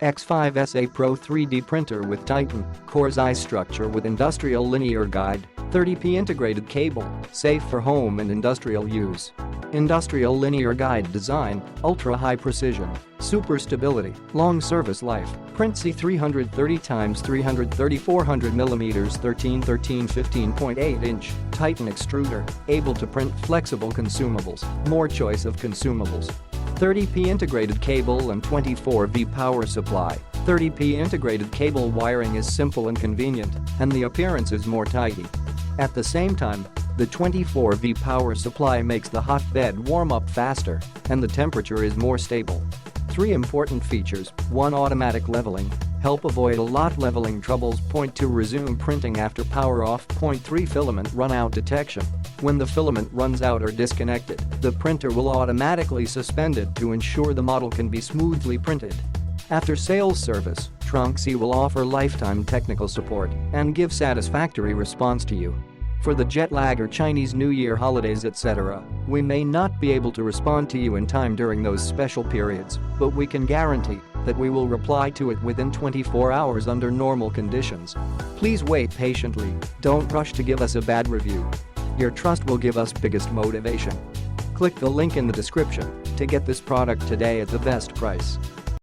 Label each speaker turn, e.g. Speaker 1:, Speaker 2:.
Speaker 1: X5SA Pro 3D printer with Titan Core's eye structure with industrial linear guide, 30p integrated cable, safe for home and industrial use. Industrial linear guide design, ultra-high precision, super stability, long service life, print C 330x330 400mm 1313 15.8-inch, Titan extruder, able to print flexible consumables, more choice of consumables. 30p integrated cable and 24V power supply. 30p integrated cable wiring is simple and convenient, and the appearance is more tidy. At the same time, the 24V power supply makes the hot bed warm up faster, and the temperature is more stable. 3 important features: 1. Automatic leveling, help avoid a lot leveling troubles. 2. Resume printing after power off. 3. Filament runout detection. When the filament runs out or disconnected, the printer will automatically suspend it to ensure the model can be smoothly printed. After sales service, TRONXY will offer lifetime technical support and give satisfactory response to you. For the jet lag or Chinese New Year holidays etc., we may not be able to respond to you in time during those special periods, but we can guarantee that we will reply to it within 24 hours under normal conditions. Please wait patiently, don't rush to give us a bad review. Your trust will give us biggest motivation. Click the link in the description to get this product today at the best price.